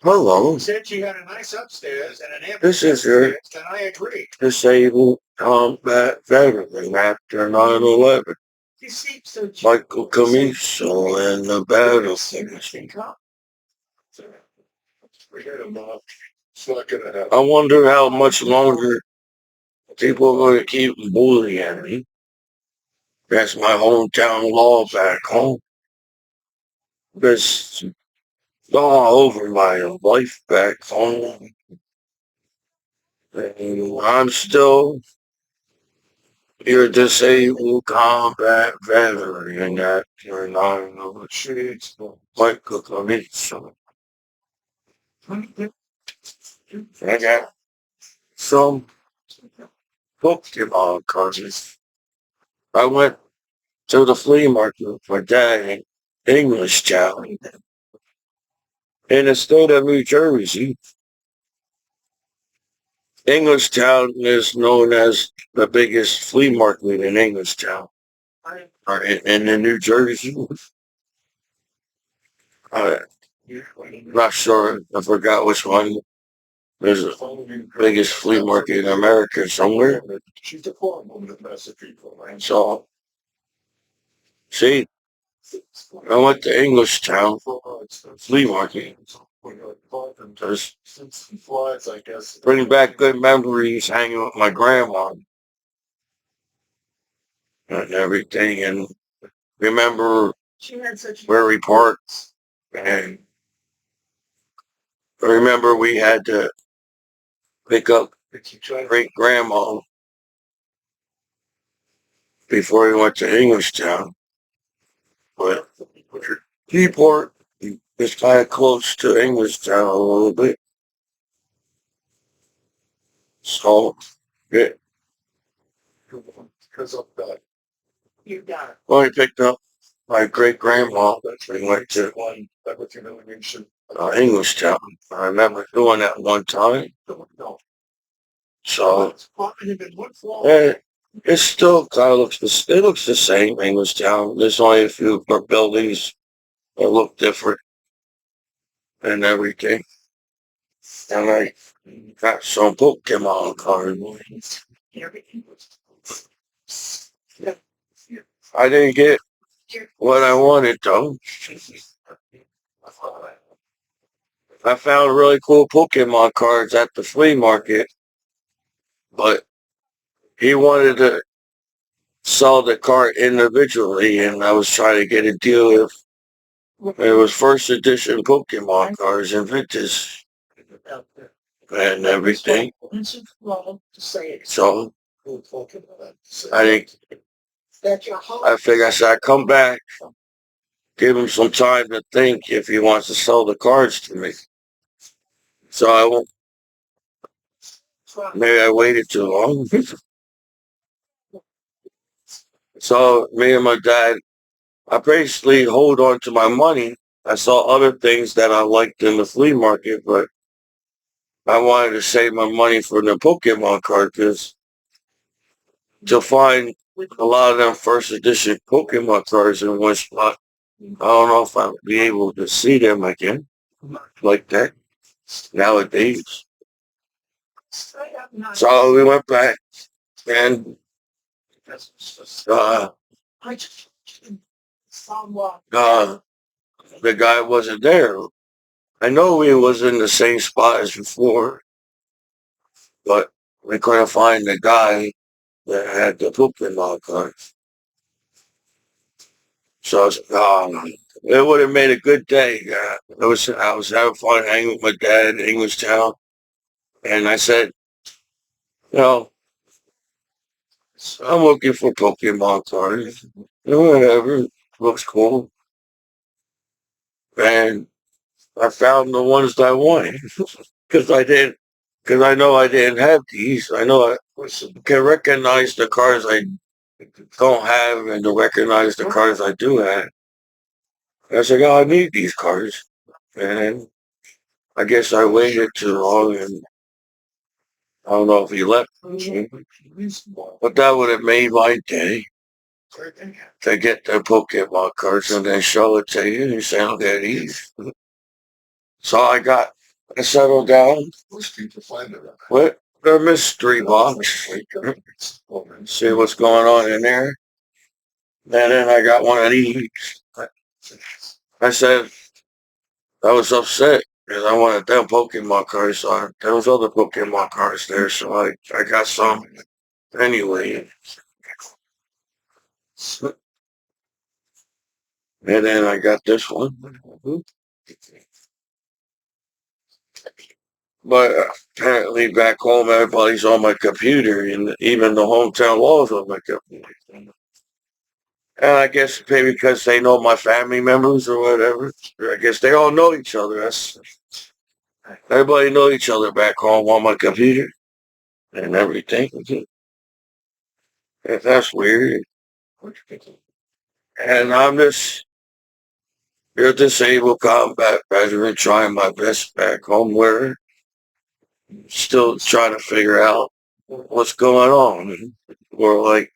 Hello, Said she had a nice upstairs and an empty this is your downstairs, and I agree. disabled combat veteran after 9/11, She seems so Michael cheerful and so Commiso, and the battle seriously finishing. calm. Forget about it. It's not gonna happen. I wonder how much longer people are going to keep bullying me. That's my hometown law back home. That's all over my life back home. And I'm still your disabled combat veteran after 9/11. She's Michael Commiso. I got some Pokemon cards. I went to the flea market with my dad in Englishtown in the state of New Jersey. Englishtown is known as the biggest flea market in Englishtown, or in the New Jersey. I'm not sure. I forgot which one. There's the biggest flea market in America somewhere. So, see, I went to Englishtown flea market. Just bring back good memories hanging with my grandma and everything. And remember where we parked. And I remember we had to pick up great grandma before we went to Englishtown. But Keyport is kind of close to Englishtown a little bit. So, yeah, well, I picked up my great grandma. We went to Englishtown. I remember doing that one time. So, yeah, it still kind of looks it looks the same, Englishtown. There's only a few buildings that look different and everything. And I got some Pokemon cards. I didn't get what I wanted though. I found really cool Pokemon cards at the flea market, but he wanted to sell the card individually, and I was trying to get a deal if it was first edition Pokemon cards and vintage and everything. So I think I figured I said I'd come back, give him some time to think if he wants to sell the cards to me. So I won't. Maybe I waited too long. So me and my dad, I basically hold on to my money. I saw other things that I liked in the flea market, but I wanted to save my money for the Pokemon card because to find a lot of them first edition Pokemon cards in one spot, I don't know if I'll be able to see them again like that nowadays. So we went back and uh, uh, the guy wasn't there. I know he was in the same spot as before, but we couldn't find the guy that had the Pokemon cards. So it would have made a good day. I was having fun hanging with my dad in Englishtown, and I said, you know, I'm looking for Pokemon cards. Whatever, looks cool. And I found the ones that I wanted because I didn't, because I know I didn't have these. I know I can recognize the cards I don't have and to recognize the cards I do have. I said, oh, I need these cards. And I guess I waited too long and I don't know if he left. But that would have made my day to get the Pokemon cards and then show it to you and say, look at these. So I got I settled down Most people find it. with the mystery box. See what's going on in there. And then I got one of these. I said I was upset because I wanted them Pokemon cards. So there was other Pokemon cards there, so I got some anyway. And then I got this one. But apparently back home, everybody's on my computer, and even the hometown laws on my computer. And I guess maybe because they know my family members or whatever. I guess they all know each other. Everybody know each other back home on my computer and everything. That's weird. And I'm just your disabled combat veteran trying my best back home where still trying to figure out what's going on. Or like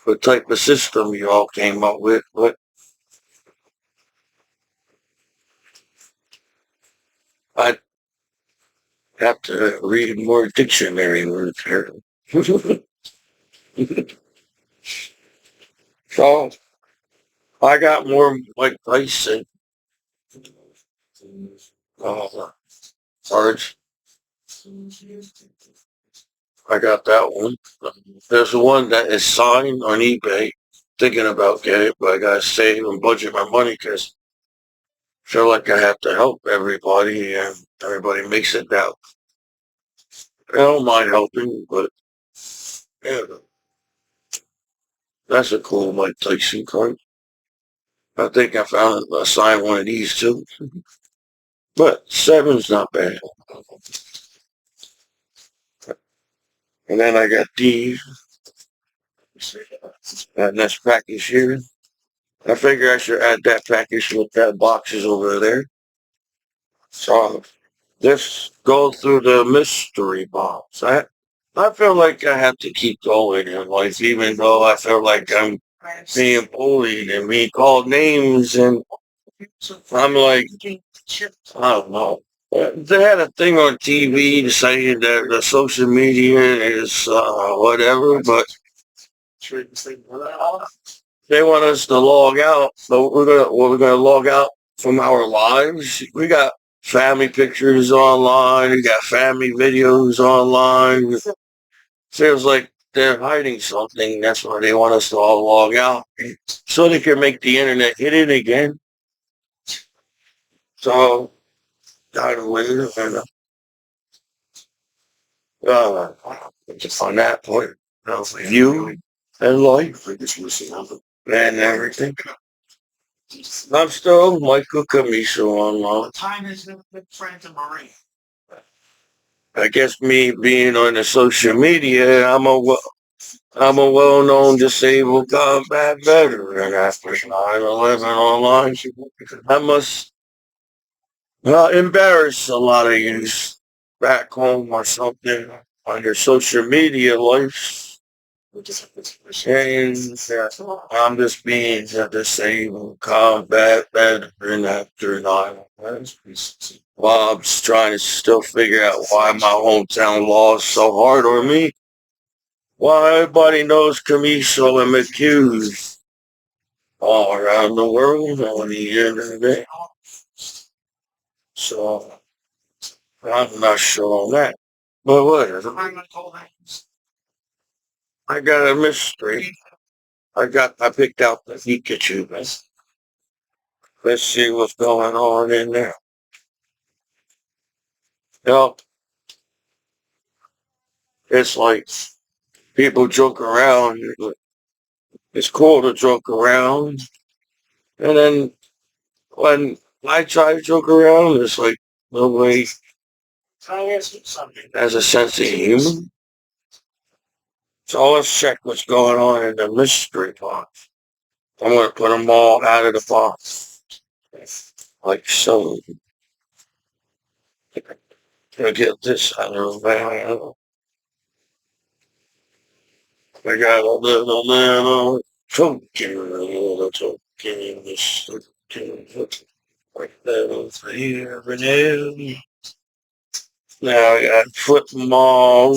what type of system you all came up with. But I have to read more dictionary words here. So I got more like Tyson uh, cards. I got that one. There's one that is signed on eBay. Thinking about getting it, but I gotta save and budget my money because I feel like I have to help everybody, and everybody makes it down. I don't mind helping, but yeah, that's a cool Mike Tyson card. I think I found a signed one of these too. But seven's not bad. And then I got these. That next package here. I figure I should add that package with that boxes over there. So let's go through the mystery box. I feel like I have to keep going in life, even though I feel like I'm being bullied and being called names, and I'm like, I don't know. They had a thing on TV saying that the social media is whatever, but they want us to log out. So we're gonna log out from our lives. We got family pictures online. We got family videos online. Feels like they're hiding something. That's why they want us to all log out, so they can make the internet hit it again. So, out of later, and uh, just on that point, you and life and everything. I'm still Michael Commiso online. I guess me being on the social media, I'm a well-known disabled combat veteran after 9/11 online. I must embarrass a lot of you back home or something on your social media life. And I'm just being a disabled combat veteran after 9/11. Bob's trying to still figure out why my hometown law is so hard on me. Why everybody knows Commiso and McHughes all around the world on the internet. So I'm not sure on that. But whatever. I got a mystery. I picked out the Pikachu. Let's see what's going on in there. You know, it's like people joke around. It's cool to joke around. And then when I try to joke around, it's like nobody has a sense of humor. So let's check what's going on in the mystery box. I'm going to put them all out of the box. Like so. Gonna get this out of the bag. I got a little token, a little token. Like those here and there. Now I got flip them all.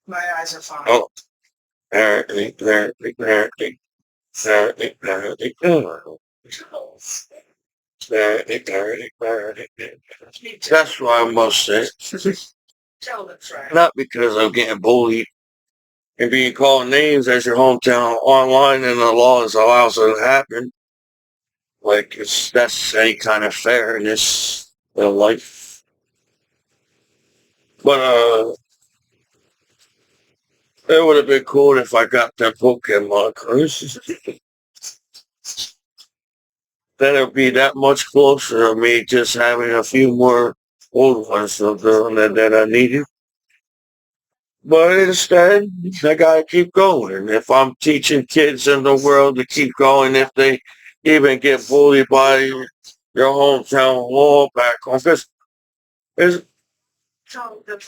My eyes are fine. Oh, apparently, apparently, apparently, apparently, apparently, apparently. That's why I must say. Tell the track. Not because I'm getting bullied and being called names as your hometown online and the laws allows it to happen. Like that's any kind of fairness in life. But it would have been cool if I got that Pokemon cards. Then it'd be that much closer to me just having a few more old ones that I needed. But instead, I gotta keep going. If I'm teaching kids in the world to keep going, if they even get bullied by your hometown law back home, because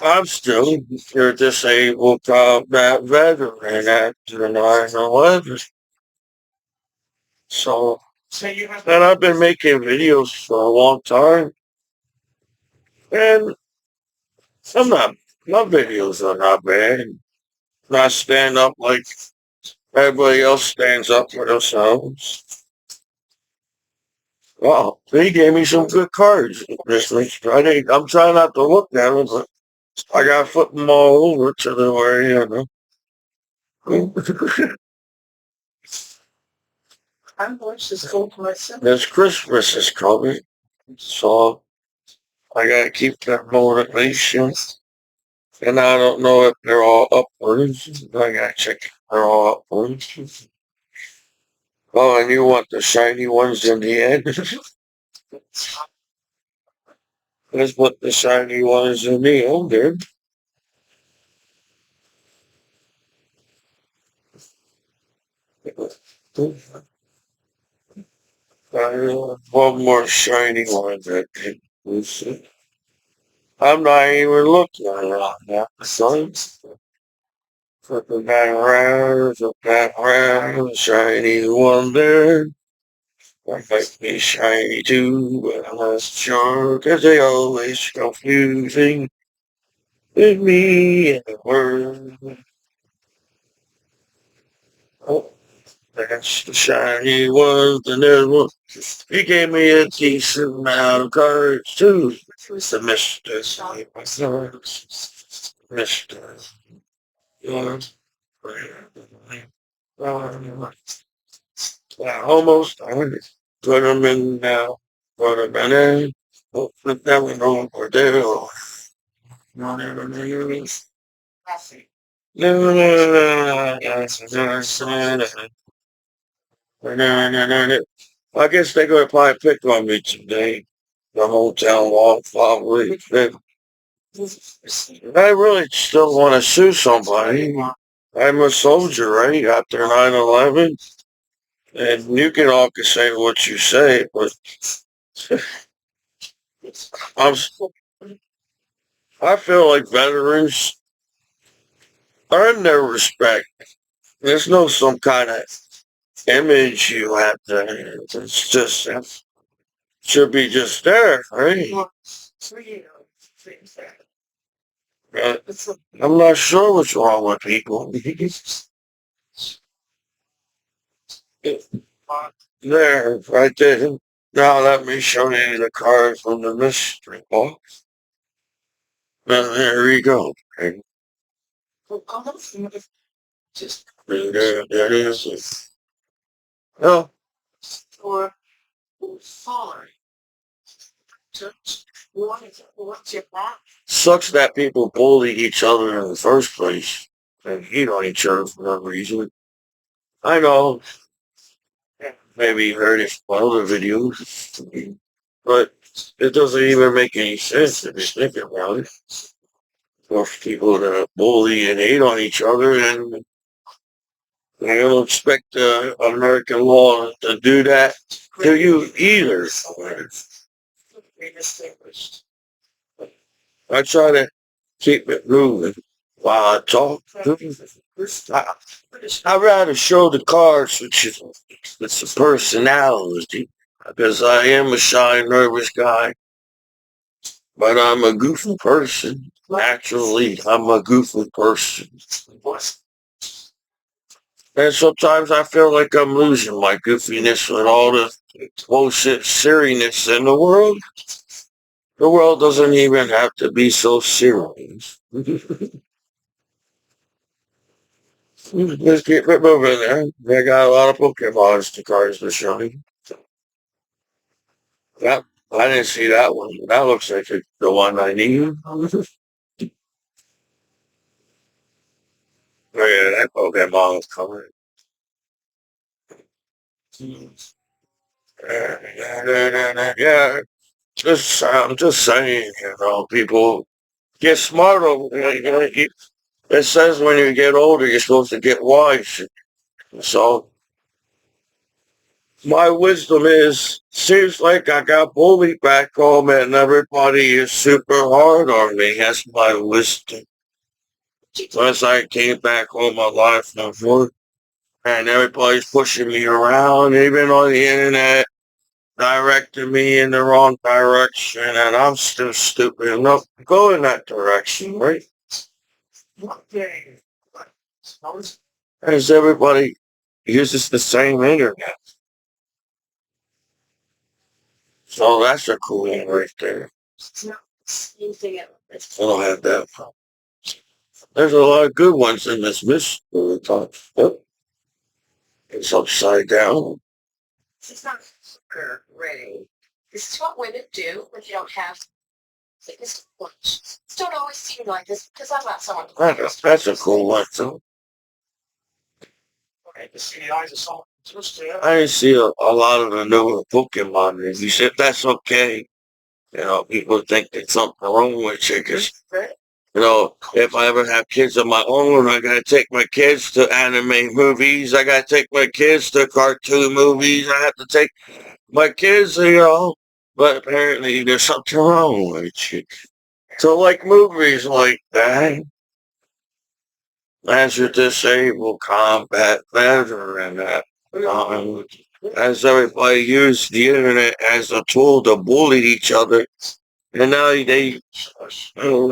I'm still your disabled combat veteran after 9/11. So, So you have and I've been making videos for a long time, and I'm not, my videos are not bad. Not stand up like everybody else stands up for themselves. Wow, he gave me some good cards this week. I'm trying not to look at them, but I gotta flip them all over to the where, I'm going to school to myself. This Christmas is coming, so I gotta keep that motivation. And I don't know if they're all upwards. I gotta check if they're all upwards. Oh, and you want the shiny ones in the end? Let's put the shiny ones in the end, dude. One more shiny one that can lose it. I'm not even looking around now. Son, flipping back around, shiny one there. I might be shiny too, but I'm not sure, 'cause they always confusing with me and the word. Oh, that's the shiny one, and there's one. He gave me a decent amount of cards too. The Mister Mister. Almost. Put them in now. Put them in there. Flip that one over there. No, no, no, no, no. No, no, no, no, no. I guess they're going to probably pick on me today. The hotel wall probably. I really still want to sue somebody. I'm a soldier, right? After 9/11. And you can all can say what you say, but I'm, I feel like veterans earn their respect. There's no some kind of image you have to. It's just it should be just there, right? I'm not sure what's wrong with people. There, right there. Now let me show you the card from the mystery box. And there we go. And there it is. Oh, sucks that people bully each other in the first place and hate on each other for no reason. I know, maybe you heard it from other videos, but it doesn't even make any sense if you think about it. For people to bully and hate on each other, and they don't expect American law to do that to you either. I try to keep it moving while I talk. I rather show the cards, which is it's a personality. because I am a shy, nervous guy, but I'm a goofy person. Naturally, I'm a goofy person. And sometimes I feel like I'm losing my goofiness with all the bullshit seriousness in the world. The world doesn't even have to be so serious. Let's keep it moving there. They got a lot of Pokemons to cards to show me. That, I didn't see that one. That looks like the one I need. Oh yeah, that Pokemon is coming. Yeah, I'm just saying, people get smarter. It says when you get older, you're supposed to get wise. So my wisdom is, seems like I got bullied back home and everybody is super hard on me. That's my wisdom. Once I came back home, my life from work, and everybody's pushing me around, even on the internet, directing me in the wrong direction, and I'm still stupid enough to go in that direction, right? As everybody uses the same internet. So that's a cool one right there. I don't have that. There's a lot of good ones in this mystery talk. Yep. It's upside down. It's not ready. This is what women do when you don't have sickness lunch. Don't always seem like this because I'm not someone. That's a cool one too. I didn't see a lot of the newer Pokemon movies. If that's okay, people think there's something wrong with you 'cause if I ever have kids of my own, I gotta take my kids to anime movies. I gotta take my kids to cartoon movies. I have to take my kids, but apparently there's something wrong with you. So like movies like that, as a disabled combat veteran, as everybody used the internet as a tool to bully each other. And now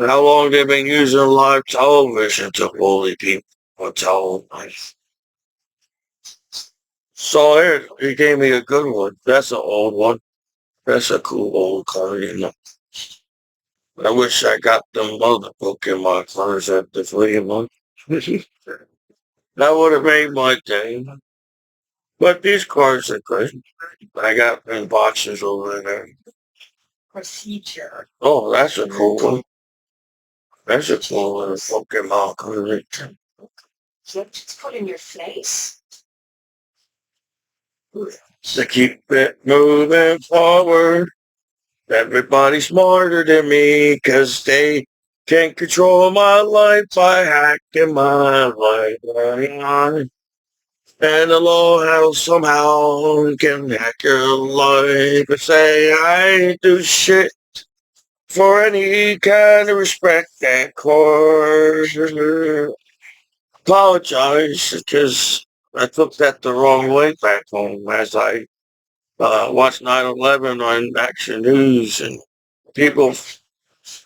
how long they've been using live television to bully people on television. So there, he gave me a good one. That's an old one. That's a cool old card. I wish I got them other Pokemon cards at the flea market. That would have made my day. But these cards are great. I got in boxes over there. Procedure. Oh, that's a cool one. That's a cool little Pokemon card. Just put in your face. To keep it moving forward. Everybody's smarter than me 'cause they can control my life by hacking my life. And the law house somehow can hack your life and say I ain't do shit for any kind of respect and course. Apologize because I took that the wrong way back home as I watched 9/11 on Action News and people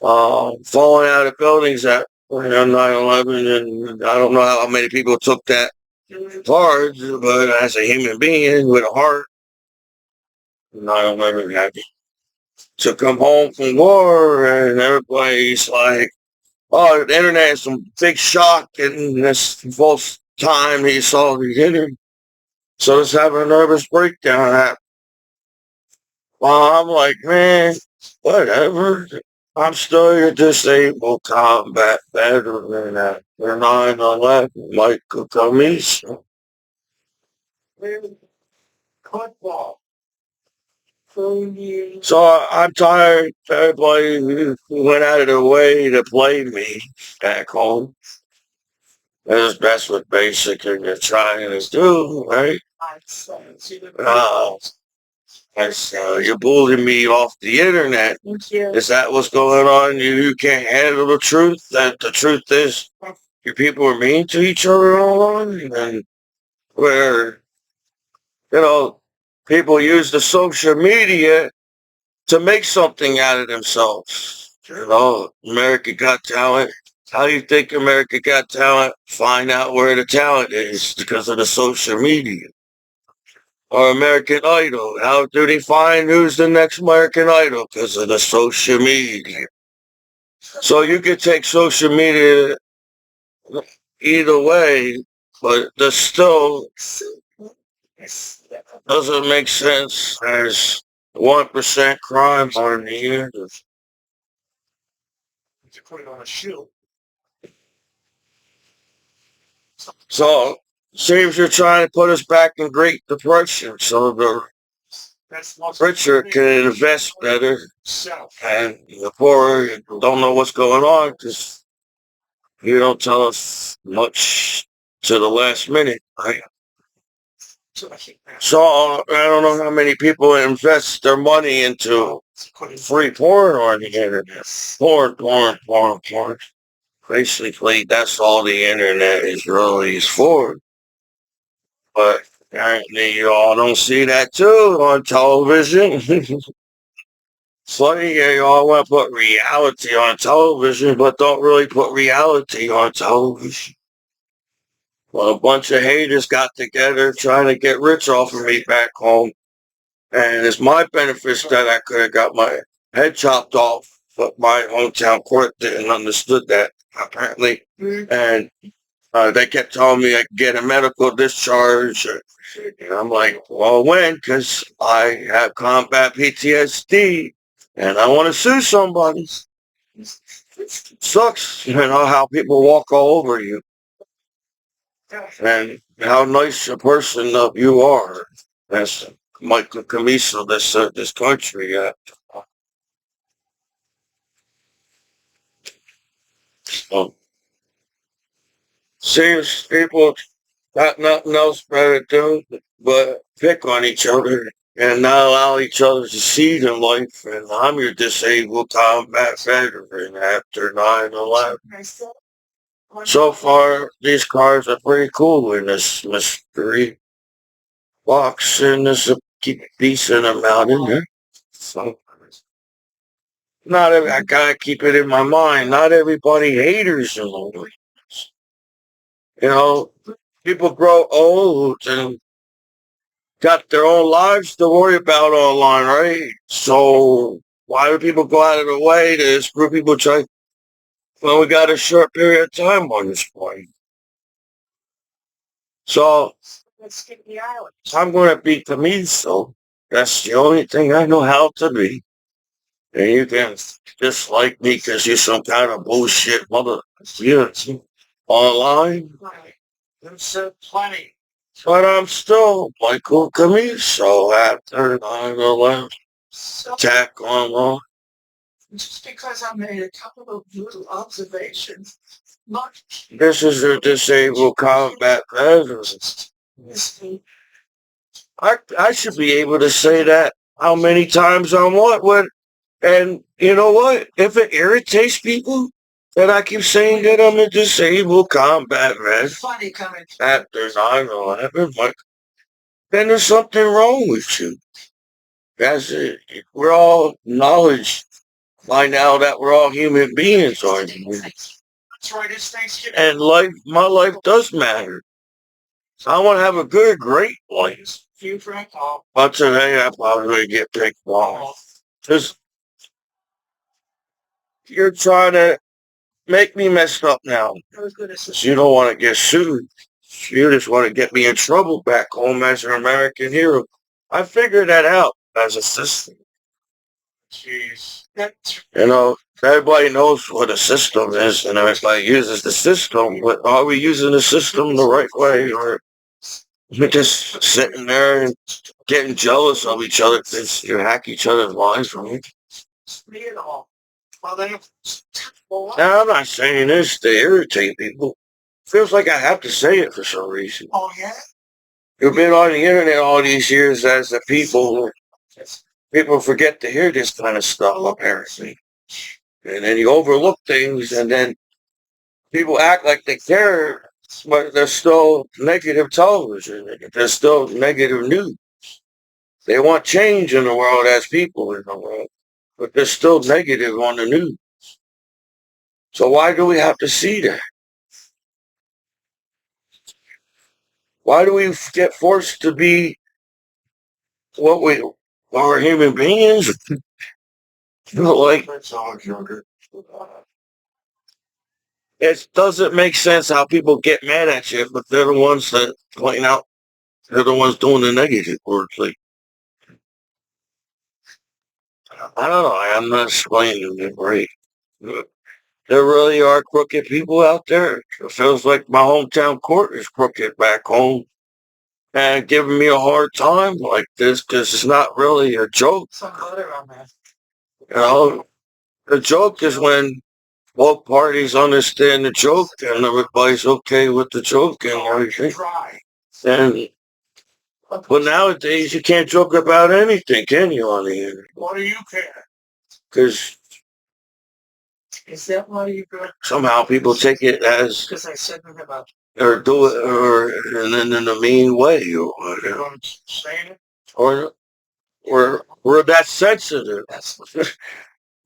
falling out of buildings at 9/11, and I don't know how many people took that hard, but as a human being with a heart, 9/11 happened. To come home from war, and everybody's like, "Oh, the internet is some big shock," and this false time he saw the internet. So let's have a nervous breakdown. Well, I'm like, man, whatever. I'm still your disabled combat veteran after 9/11, Michael Commiso. So I'm tired. Everybody who went out of their way to play me back home. That's what basically you're trying to do, right? Uh, you're bullying me off the internet. Is that what's going on? You can't handle the truth? That the truth is your people are mean to each other online? And where, you know, people use the social media to make something out of themselves. America Got Talent. How do you think America Got Talent? Find out where the talent is because of the social media. Or American Idol. How do they find who's the next American Idol? Because of the social media. So you could take social media either way, but the still doesn't make sense as 1% crime on the year. To put it on a shoe. So seems you're trying to put us back in Great Depression so the richer can invest better and the poorer don't know what's going on because you don't tell us much to the last minute. Right? So I don't know how many people invest their money into free porn on the internet. Porn. Basically, that's all the internet is really is for. But apparently, you all don't see that too on television. Funny, yeah, you all want to put reality on television, but don't really put reality on television. Well, a bunch of haters got together trying to get rich off of me back home. And it's my benefits that I could have got my head chopped off, but my hometown court didn't understood that, apparently. And they kept telling me I could get a medical discharge. And I'm like, well, when? Because I have combat PTSD and I want to sue somebody. Sucks, how people walk all over you and how nice a person you are. That's Michael Commiso that served this country. So, seems people got nothing else better to do but pick on each other and not allow each other to succeed in life. And I'm your disabled combat veteran after 9/11. So far, these cars are pretty cool in this mystery box, and there's a decent amount in there. So, I gotta keep it in my mind. Not everybody haters in the world. You know, people grow old and got their own lives to worry about online, right? So why do people go out of the way to screw people try? Well, we got a short period of time on this point. So I'm going to be Commiso. That's the only thing I know how to be. And you can dislike me because you're some kind of bullshit mother. Yeah, online. There's plenty. But I'm still Michael Commiso after 9/11 attack online. Just because I made a couple of little observations. Not this is a disabled combat veterans. I should be able to say that how many times I want when and you know what? If it irritates people that I keep saying that I'm a disabled combat vet after 9/11, then there's something wrong with you. That's it. We're all knowledge. Find out that we're all human beings, aren't we? That's right. It's Thanksgiving. And my life does matter. So I want to have a good, great life. But today I probably get picked off. Just you're trying to make me messed up now. You don't want to get sued. You just want to get me in trouble back home as an American hero. I figured that out as a system. Jeez. Everybody knows what a system is and everybody uses the system, but are we using the system the right way or we're just sitting there and getting jealous of each other because you hack each other's lives from you? Now, I'm not saying this to irritate people. Feels like I have to say it for some reason. Oh, yeah? You've been on the internet all these years as the people. People forget to hear this kind of stuff, apparently. And then you overlook things, and then people act like they care, but there's still negative television. There's still negative news. They want change in the world as people in the world, but they're still negative on the news. So why do we have to see that? Why do we get forced to be what we are human beings? Like it doesn't make sense how people get mad at you, but they're the ones that point out they're the ones doing the negative words. Like I don't know, I'm not explaining it right. There really are crooked people out there. It feels like my hometown court is crooked back home and giving me a hard time like this because it's not really a joke. Some butter on that. You know, the joke is when both parties understand the joke and everybody's okay with the joke and everything. And but nowadays you can't joke about anything, can you, on the internet? What do you care? Because Is that why you go? somehow people take it as Because I said nothing about or do it or and then in a mean way or whatever. saying it. Or we're that sensitive.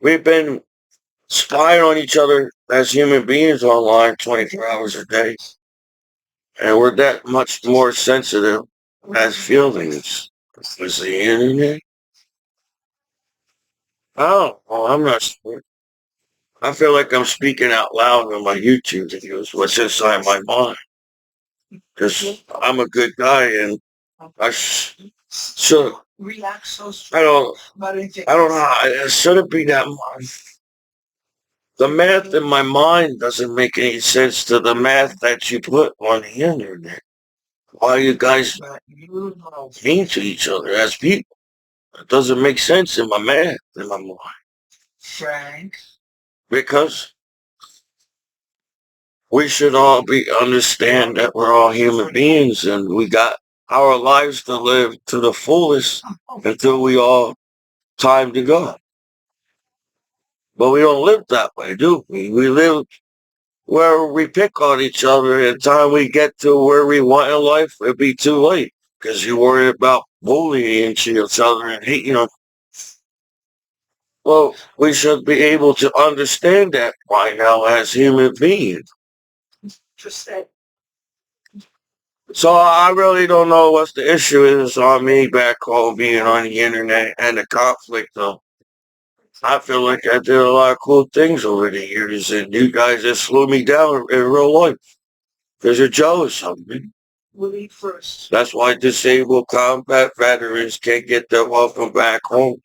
We've been spying on each other as human beings online 24 hours a day. And we're that much more sensitive as feelings. With the internet? Oh, well, I'm not sure. I feel like I'm speaking out loud on my YouTube videos, what's inside my mind. Because I'm a good guy and I should. React so I don't. about anything. I don't know. It shouldn't be that much. The math in my mind doesn't make any sense to the math that you put on the internet. Why are you guys mean to each other as people? It doesn't make sense in my math, in my mind. Frank. Because we should all be understand that we're all human beings and we got our lives to live to the fullest until we all time to go. But we don't live that way, do we? We live where we pick on each other and the time we get to where we want in life, it'll be too late. Because you worry about bullying each other and hating on. Well, we should be able to understand that by now as human beings. Just that. So I really don't know what the issue is on me back home being on the internet and the conflict though. I feel like I did a lot of cool things over the years and you guys just slew me down in real life. Because you're jealous of me. We'll eat first. That's why disabled combat veterans can't get their welcome back home.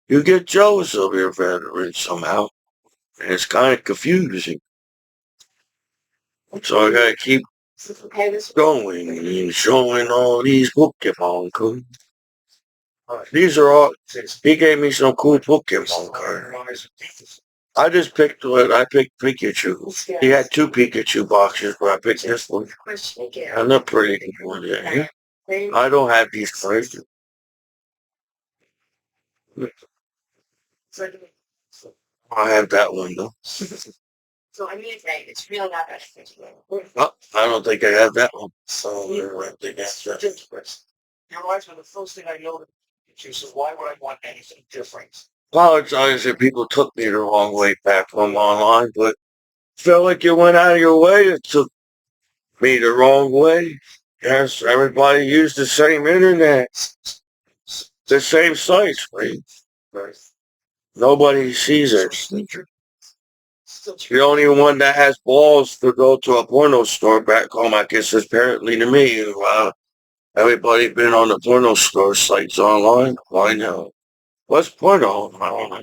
You get jealous of your veterans somehow. And it's kind of confusing. So I gotta keep going and showing all these Pokemon cards. These are all, he gave me some cool Pokemon cards. I just picked one. I picked Pikachu. He had two Pikachu boxes, but I picked this one. And they're pretty good. Yeah. I don't have these cards. I have that one though. So I mean, it's real not that. Oh, I don't think I have that one. So I think that's that. Your wife was the first thing I noticed. She said, "Why would I want anything different?" Apologize if people took me the wrong way back from online, but felt like you went out of your way to took me the wrong way. Yes, everybody used the same internet, the same sites, right? Nobody sees it. The only one that has balls to go to a porno store back home, I guess, is apparently to me. Everybody been on the porno store sites online. Why now? What's porno? I don't know.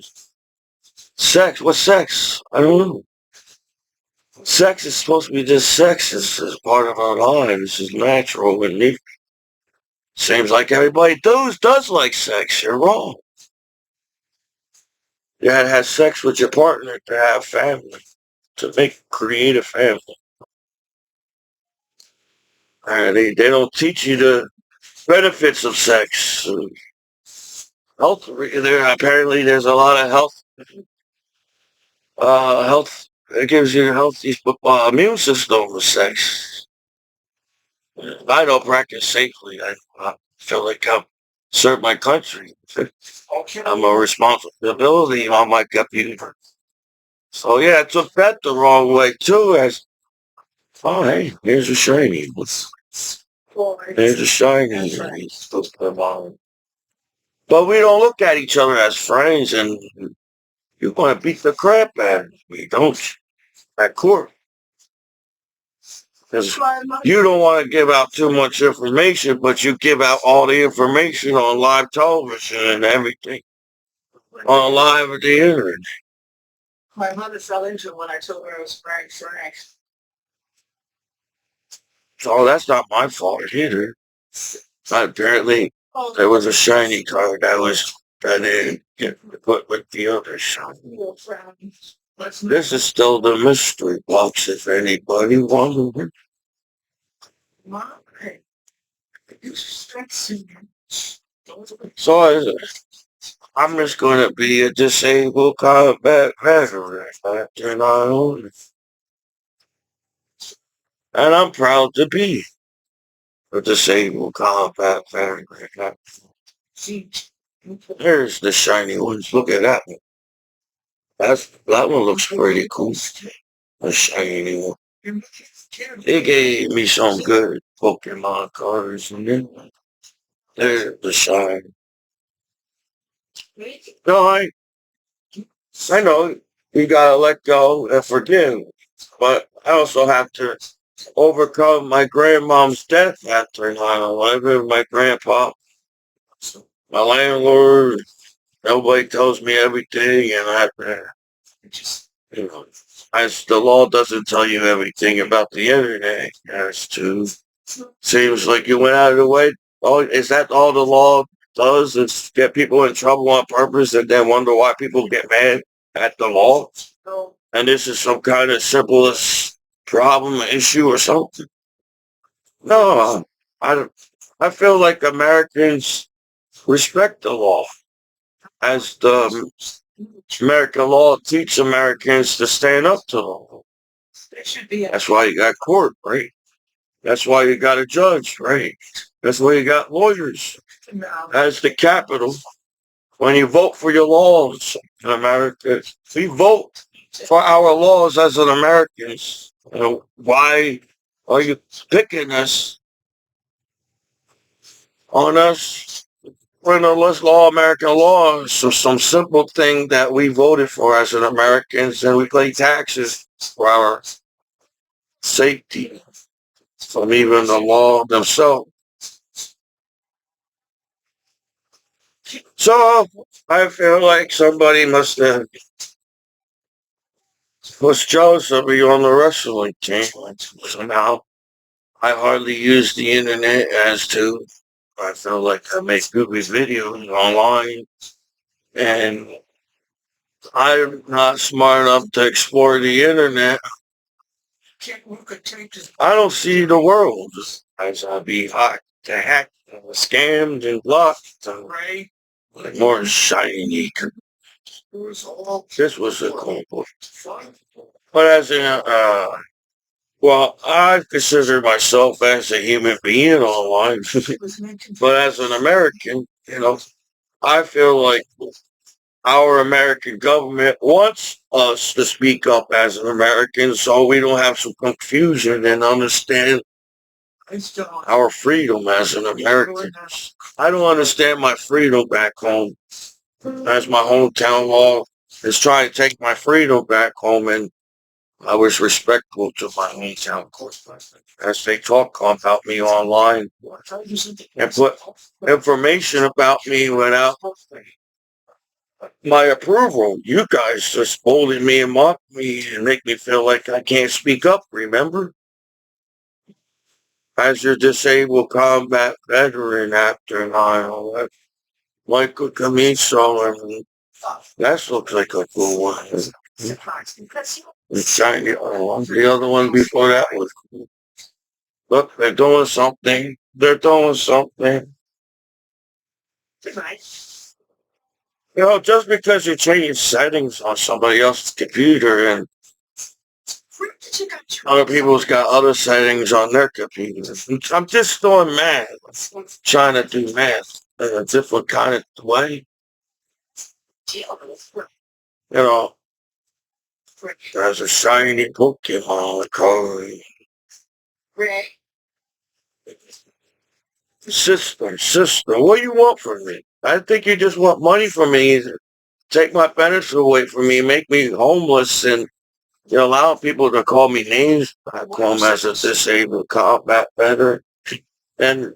Sex? What's sex? I don't know. Sex is supposed to be just sex. It's part of our lives. It's natural and neat. Seems like everybody does like sex. You're wrong. You had to have sex with your partner to have family, to create a family. They don't teach you the benefits of sex. Health. Apparently there's a lot of health. It gives you a healthy immune system with sex. I don't practice safely. I feel like I'm serve my country. Okay. I'm a responsibility on my computer. So yeah, I took that the wrong way too. As oh hey, here's a shiny. Here's a shiny. But we don't look at each other as friends, and you want to beat the crap out of me, don't you? At court, because you don't want to give out too much information, but you give out all the information on live television and everything on live at the internet. My mother fell into it when I told her I was Frank Frank. So that's not my fault either. Apparently, there was a shiny card that didn't get put with the other shiny. This is still the mystery box, if anybody wondering. So I'm just going to be a disabled combat veteran after 9/11. And I'm proud to be a disabled combat veteran. There's the shiny ones. Look at that one. That one looks pretty cool. A shiny one. They gave me some good Pokemon cards and then there's the shine. No, I know you gotta let go and forgive. But I also have to overcome my grandmom's death after 9/11. My grandpa, my landlord, nobody tells me everything, and I have to, you know, as the law doesn't tell you everything about the internet. As to seems like you went out of the way. Oh, is that all the law does? Is get people in trouble on purpose and then wonder why people get mad at the law? And this is some kind of simplest problem, issue, or something. No, I don't. I feel like Americans respect the law, as the American law teach Americans to stand up to the law. That's why you got court, right? That's why you got a judge, right? That's why you got lawyers. As the capital, when you vote for your laws in America, we vote for our laws as an Americans. Why are you picking us on us when the less law, American law, so some simple thing that we voted for as an Americans, and we pay taxes for our safety from even the law themselves. So I feel like somebody must have was jealous of me on the wrestling team somehow. I hardly use the internet as to. I feel like I make goofy videos online, and I'm not smart enough to explore the internet. I don't see the world as I be hacked, scammed, and blocked. More shiny. This was a cool book. But as well, I consider myself as a human being online. But as an American, I feel like our American government wants us to speak up as an American so we don't have some confusion and understand our freedom as an American. I don't understand my freedom back home as my hometown law is trying to take my freedom back home, and I was respectful to my hometown court as they talk about me online and put information about me without my approval. You guys just bully me and mock me and make me feel like I can't speak up, remember? As your disabled combat veteran after 9/11. Michael Commiso, and that looks like a cool one. The shiny, the other one before that was cool. Look, they're doing something. They're doing something. Just because you change settings on somebody else's computer and other people's got other settings on their computers. I'm just doing math, trying to do math. in a different kind of way. Yeah, You know, there's a shiny Pokemon card. Rick. Sister, what do you want from me? I think you just want money from me. Take my benefits away from me, make me homeless, and you allow people to call me names. I call them as a disabled combat veteran. And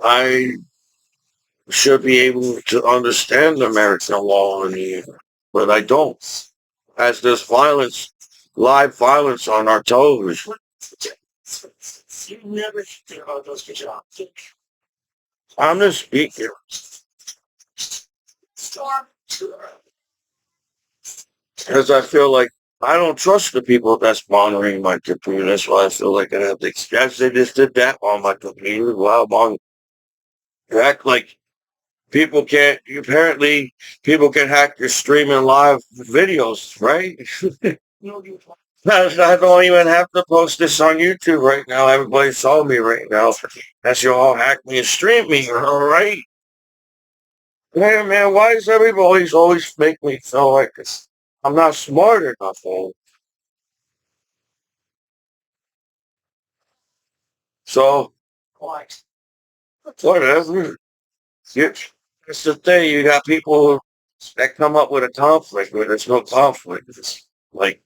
I should be able to understand American law in here, but I don't. As there's violence, live violence on our television. You never think about those good jobs. I'm the speaker. Storm. Because I feel like I don't trust the people that's monitoring my computer. That's why I feel like I have to. As they just did that on my computer while I'm on. You act like people can't. Apparently, people can hack your streaming live videos, right? No, you I don't even have to post this on YouTube right now. Everybody saw me right now. That's you all hack me and stream me, all right? Hey, man, why does everybody always make me feel like I'm not smart enough? Man? So, what? whatever. You, it's the thing. You got people that come up with a conflict where there's no conflict. It's like,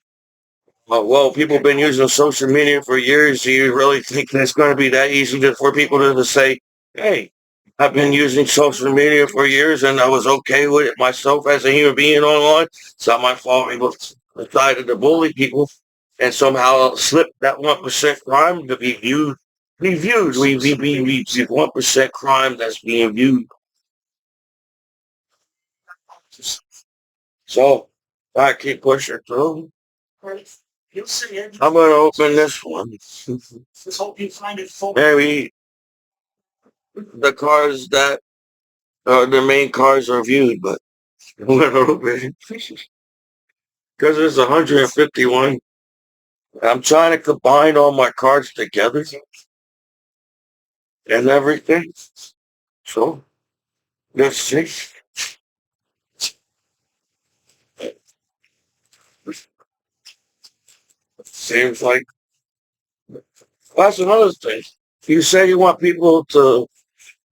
well, people have been using social media for years. Do you really think it's going to be that easy for people to say, hey, I've been using social media for years and I was okay with it myself as a human being online. It's not my fault. People decided to bully people and somehow slip that 1% crime to be viewed. Be viewed. We 1% crime that's being viewed. So I keep pushing through. You'll see it. I'm going to open this one. Let's hope you find it full. Maybe the cars that the main cars are viewed, but I'm going to open it. Because there's 151. I'm trying to combine all my cards together and everything. So let's see. Seems like that's another thing. You say you want people to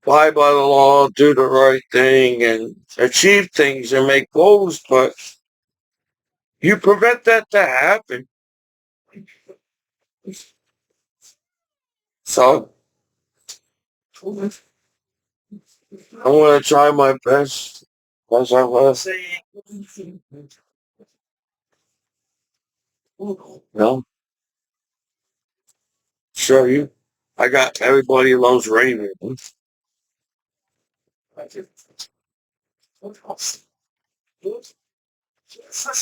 abide by the law, do the right thing, and achieve things and make goals, but you prevent that to happen. So I want to try my best as I was. No, sure you. I got everybody loves Raymond.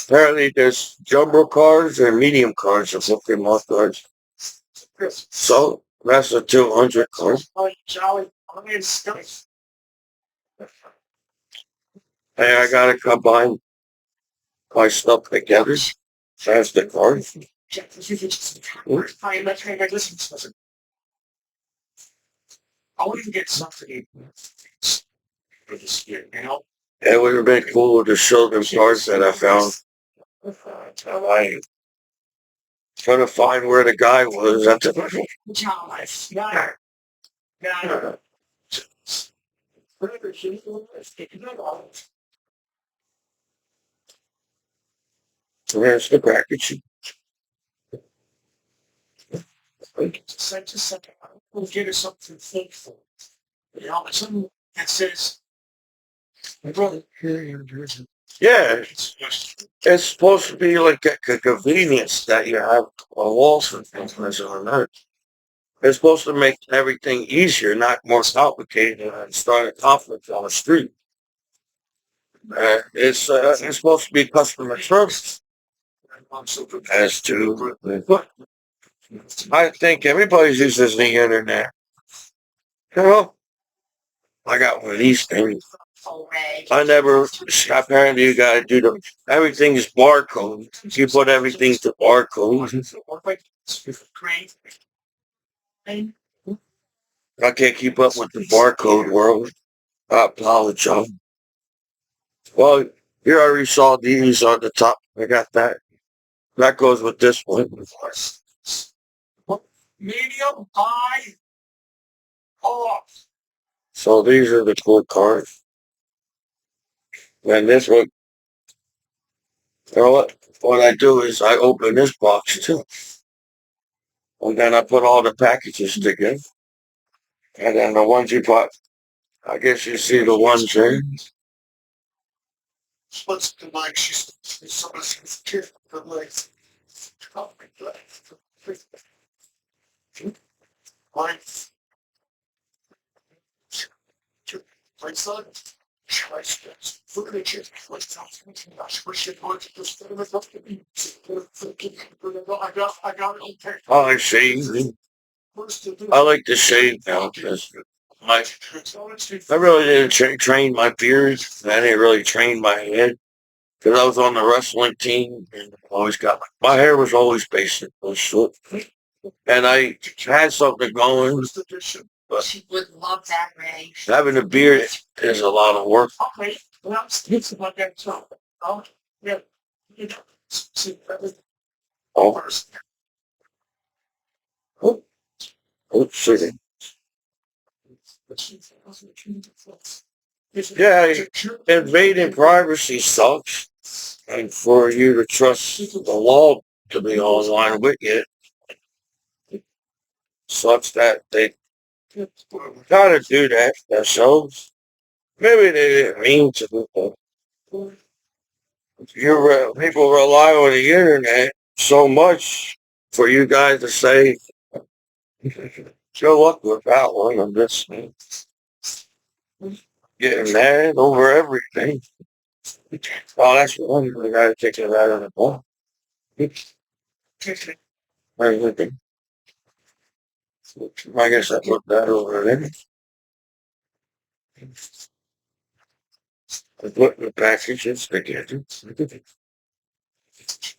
Apparently, there's jumbo cars and medium cars and Pokemon cards. So that's a 200 card. Hey, I gotta combine my stuff together. That's the card. I want to get something for this year, you know? It would have been cool to show them cards that I found. I trying to find where the guy was at the. Where's the package? Just a second. We'll get her something thankful. You know, something that says, my brother, Yeah, it's supposed to be like a convenience that you have a walls and things on that. It's supposed to make everything easier, not more complicated, and start a conflict on the street. It's supposed to be customer service. As to, I think everybody uses the internet. You know, I got one of these things. I never, apparently you gotta do everything is barcode. You put everything to barcode. I can't keep up with the barcode world. I apologize. Well, you already saw these on the top. I got that. That goes with this one. Medium, high, off. So these are the cool cards. And this one, you know what I do is I open this box too. And then I put all the packages together. And then the ones you bought, I guess you see the ones there. What's the like? She's someone's kid, but like, oh my god. Like, my son, look at you. What's up? What's your point? I got it okay. Oh, I see. I like the shade now because I really didn't train my beard. I didn't really train my head because I was on the wrestling team and always got my hair was always basic, was short, and I had something going. But She would love that, Ray. having a beard is a lot of work. Okay, well, it's about that too. Oh, yeah, you know, see, Oh, first. oh, oh, shit. Yeah, invading privacy sucks, and for you to trust the law to be online with you sucks that they gotta do that themselves. Maybe they didn't mean to. But people rely on the internet so much for you guys to say, good luck with that one. I'm just getting mad over everything. Oh, that's one. We gotta take it out of the ball. Everything. I guess I put that over there. I put the packages together. It's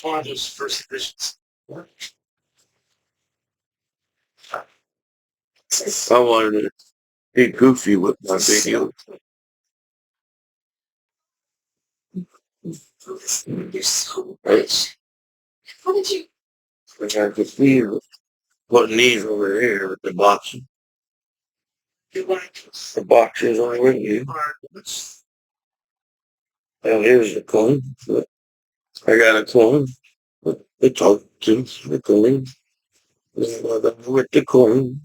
one of those first editions. I wanted to be goofy with my video. You're so rich. How did you? I got the feel putting these over here with the boxes. You like The boxes are with you. And here's the coin. I got a coin. The top to the coin. With the coin.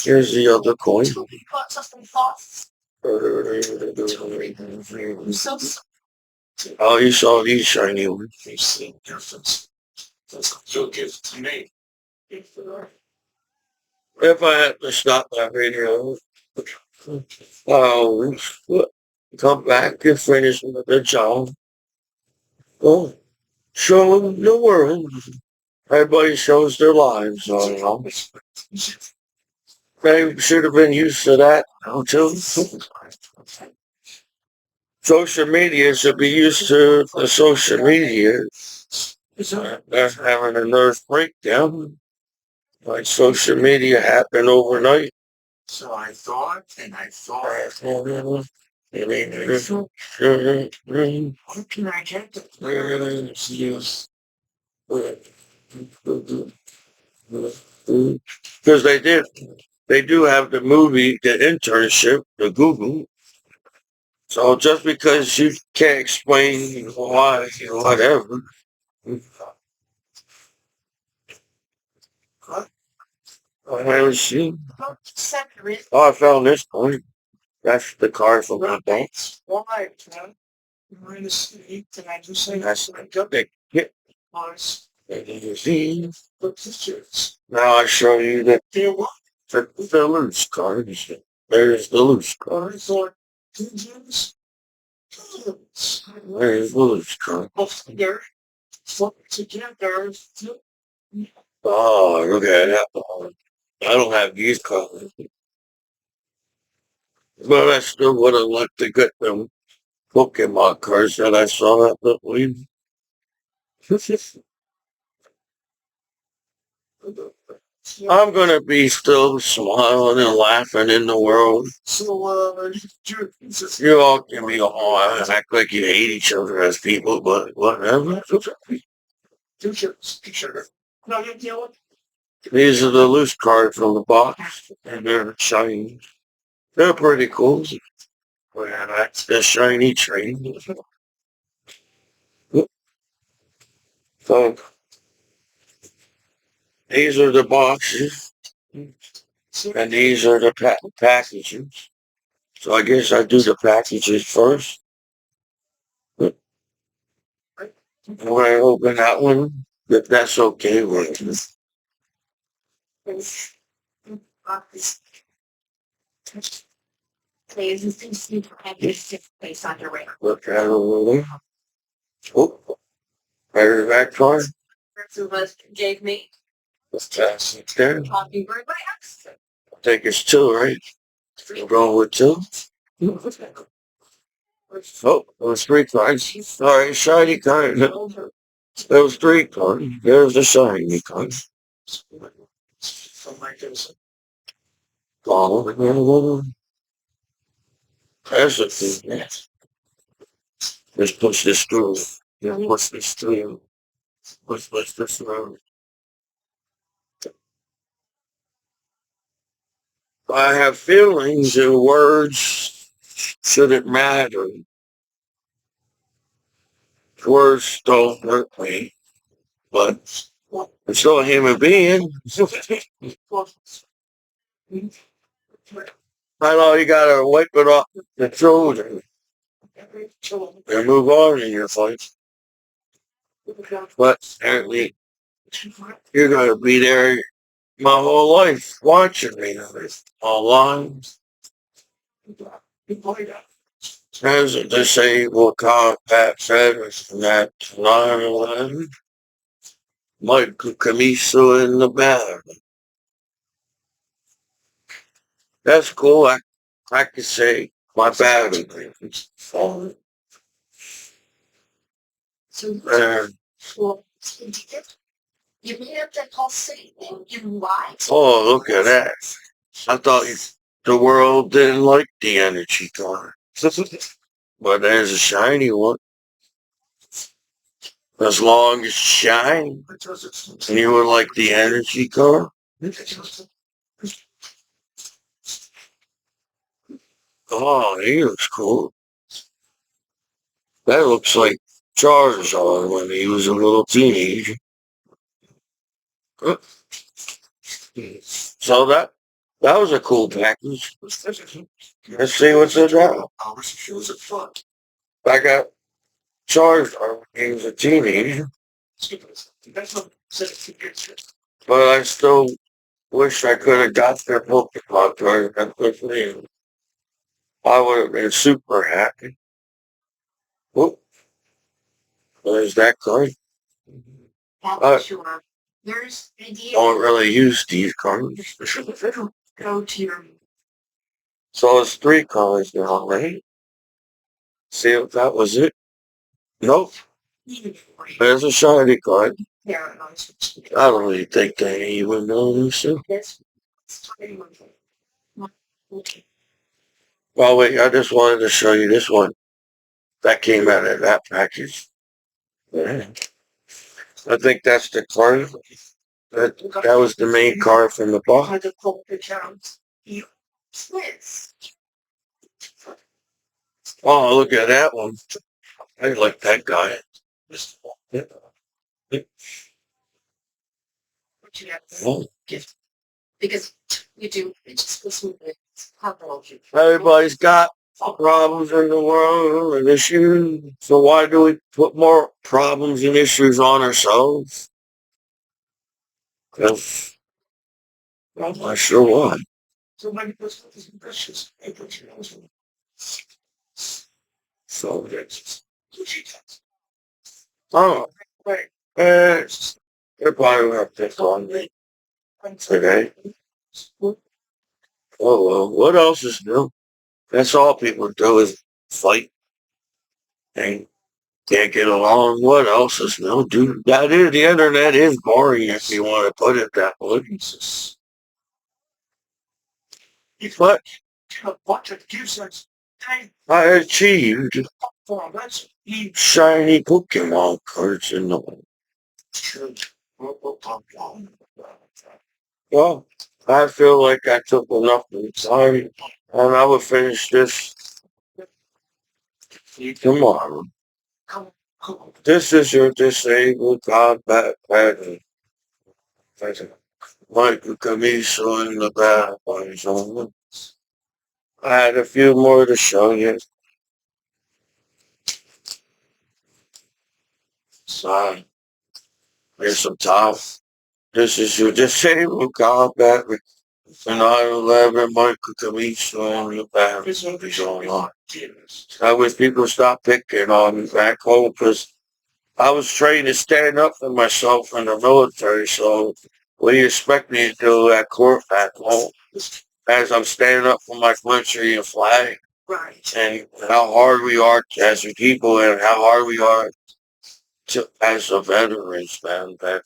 Here's the other coin. you got something thoughts? Oh, I'm so sorry. you saw these shiny ones. You see difference. That's what you'll give to me. If I had to stop that video, oh, come back and finish with the job. Oh, show the world. Everybody shows their lives on it. They should have been used to that now too. Social media should be used to the social media. They're having a nerve breakdown. Like social media happened overnight. So I thought, and I thought, Because how can I get it? they do have the movie, the internship, the Google. So just because you can't explain why, whatever. I haven't seen. Separate. Oh, I found this point. That's the card from my bank. Why, man? You're in the city, and I just say That's the hit. Mars. See? But pictures. Now I show you that There were the loose cards. There's the loose card. for pigeons. There's the loose card. Together. Together. Oh, look at that. I don't have these cards. But I still would have liked to get them Pokemon cards that I saw at the league. I'm gonna be still smiling and laughing in the world. So, You all can be all act like you hate each other as people, but whatever. t-shirt. No, you know what? These are the loose cards from the box, and they're shiny. They're pretty cool. Yeah, that's the shiny train. So these are the boxes, and these are the packages. So I guess I do the packages first. When I open that one, that's okay with me. Look at it over there. Oh, there's that card. Let's pass it there. I think it's two, right? We're going with two. Oh, those three cards. Sorry, shiny card. Those three cards. There's the shiny card. Oh, there's a thing. Let's push this through. Yeah, push this through. Push this through. I have feelings and words shouldn't matter. Words don't hurt me, but I'm still a human being. I know you gotta wipe it off the children and move on in your life. But apparently, you're gonna be there my whole life watching me online. As a disabled combat veteran at 9/11, Michael Commiso in the battle. That's cool. I could say my battle. And, oh, look at that. I thought the world didn't like the energy car. But there's a shiny one. As long as it's shiny. And you would like the energy car? Oh, he looks cool. That looks like Charizard when he was a little teenager. So that was a cool package. Let's see what's in that. I got Charizard when he was a teenager. But I still wish I could have got their Pokemon card that quickly. I would have been super happy. Whoop, there's that card. I don't really use these cards. So it's three cards now, right? See if that was it. Nope. There's a shiny card. I don't really think they even know this. Well, wait, I just wanted to show you this one that came out of that package. Yeah. I think that's the card. That was the main card from the box. Oh, look at that one. I like that guy. Oh. Everybody's got problems in the world and issues. So why do we put more problems and issues on ourselves? Because I'm not sure why. So it's oh, eh, they're probably gonna pick on me today. Oh well, what else is new? That's all people do is fight. And can't get along. What else is no, dude? That is the internet is boring if you want to put it that way. Jesus. But A bunch of useless things I achieved for that's shiny Pokemon cards in the well. I feel like I took enough of the time, and I will finish this tomorrow. This is your disabled combat pattern. Michael Commiso in the bad zone. I had a few more to show you. So, here's some top. This is your disabled combat with the 9/11 Michael Commiso in the bad zone. I wish people stop picking on me back home because I was trained to stand up for myself in the military, so what do you expect me to do at court back home? As I'm standing up for my country and flag, right. and how hard we are as a people and how hard we are to, as a veterans, man. Back